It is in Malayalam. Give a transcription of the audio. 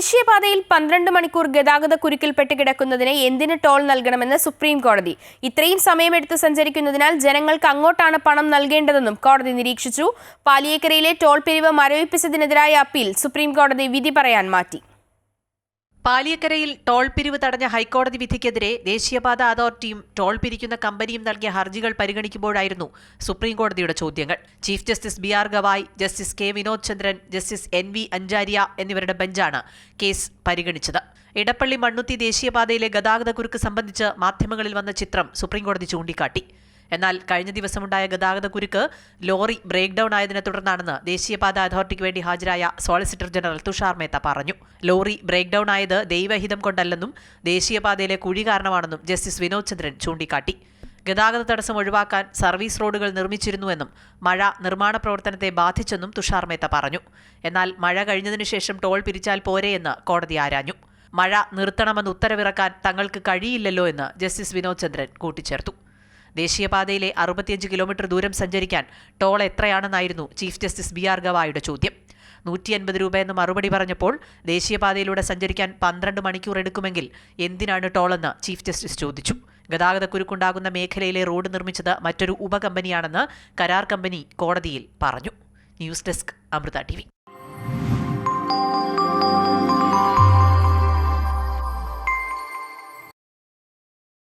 ദേശീയപാതയിൽ 12 മണിക്കൂർ ഗതാഗത കുരുക്കിൽപ്പെട്ട് കിടക്കുന്നതിന് എന്തിന് ടോൾ നൽകണമെന്ന് സുപ്രീം കോടതി. ഇത്രയും സമയമെടുത്ത് സഞ്ചരിക്കുന്നതിനാൽ ജനങ്ങൾക്ക് അങ്ങോട്ടാണ് പണം നൽകേണ്ടതെന്നും കോടതി നിരീക്ഷിച്ചു. പാലിയേക്കരയിലെ ടോൾ പിരിവ് മരവിപ്പിച്ചതിനെതിരായ അപ്പീൽ സുപ്രീം കോടതി വിധി പറയാൻ മാറ്റി. പാലിയേക്കരയിൽ ടോൾ പിരിവ് തടഞ്ഞ ഹൈക്കോടതി വിധിക്കെതിരെ ദേശീയപാത അതോറിറ്റിയും ടോൾ പിരിക്കുന്ന കമ്പനിയും നൽകിയ ഹർജികൾ പരിഗണിക്കുമ്പോഴായിരുന്നു സുപ്രീംകോടതിയുടെ ചോദ്യങ്ങൾ. Chief justice BR Gavai, justice K Vinod Chandran, justice NV Anjaria എന്നിവരുടെ ബെഞ്ചാണ് കേസ് പരിഗണിച്ചത്. ഇടപ്പള്ളി മണ്ണുത്തി ദേശീയപാതയിലെ ഗതാഗത കുരുക്ക് സംബന്ധിച്ച് മാധ്യമങ്ങളിൽ വന്ന ചിത്രം സുപ്രീംകോടതി ചൂണ്ടിക്കാട്ടി. എന്നാൽ കഴിഞ്ഞ ദിവസമുണ്ടായ ഗതാഗത കുരുക്ക് ലോറി ബ്രേക്ക് ഡൌൺ ആയതിനെ തുടർന്നാണെന്ന് ദേശീയപാത അതോറിറ്റിക്ക് വേണ്ടി ഹാജരായ സോളിസിറ്റർ ജനറൽ തുഷാർ മേത്ത പറഞ്ഞു. ലോറി ബ്രേക്ക് ഡൌൺ ആയത് ദൈവഹിതം കൊണ്ടല്ലെന്നും ദേശീയപാതയിലെ കുഴി കാരണമാണെന്നും ജസ്റ്റിസ് വിനോദ് ചന്ദ്രൻ ചൂണ്ടിക്കാട്ടി. ഗതാഗത തടസ്സം ഒഴിവാക്കാൻ സർവീസ് റോഡുകൾ നിർമ്മിച്ചിരുന്നുവെന്നും മഴ നിർമ്മാണ പ്രവർത്തനത്തെ ബാധിച്ചെന്നും തുഷാർ മേത്ത പറഞ്ഞു. എന്നാൽ മഴ കഴിഞ്ഞതിനു ശേഷം ടോൾ പിരിച്ചാൽ പോരെയെന്ന് കോടതി ആരാഞ്ഞു. മഴ നിർത്തണമെന്ന് ഉത്തരവിറക്കാൻ തങ്ങൾക്ക് കഴിയില്ലല്ലോ എന്ന് ജസ്റ്റിസ് വിനോദ് ചന്ദ്രൻ കൂട്ടിച്ചേർത്തു. ദേശീയപാതയിലെ 65 കിലോമീറ്റർ ദൂരം സഞ്ചരിക്കാൻ ടോൾ എത്രയാണെന്നായിരുന്നു ചീഫ് ജസ്റ്റിസ് BR ഗവായുടെ ചോദ്യം. 150 രൂപയെന്ന് മറുപടി പറഞ്ഞപ്പോൾ ദേശീയപാതയിലൂടെ സഞ്ചരിക്കാൻ 12 മണിക്കൂർ എടുക്കുമെങ്കിൽ എന്തിനാണ് ടോളെന്ന് ചീഫ് ജസ്റ്റിസ് ചോദിച്ചു. ഗതാഗത കുരുക്കുണ്ടാകുന്ന മേഖലയിലെ റോഡ് നിർമ്മിച്ചത് മറ്റൊരു ഉപകമ്പനിയാണെന്ന് കരാർ കമ്പനി കോടതിയിൽ പറഞ്ഞു. News desk Amrita TV.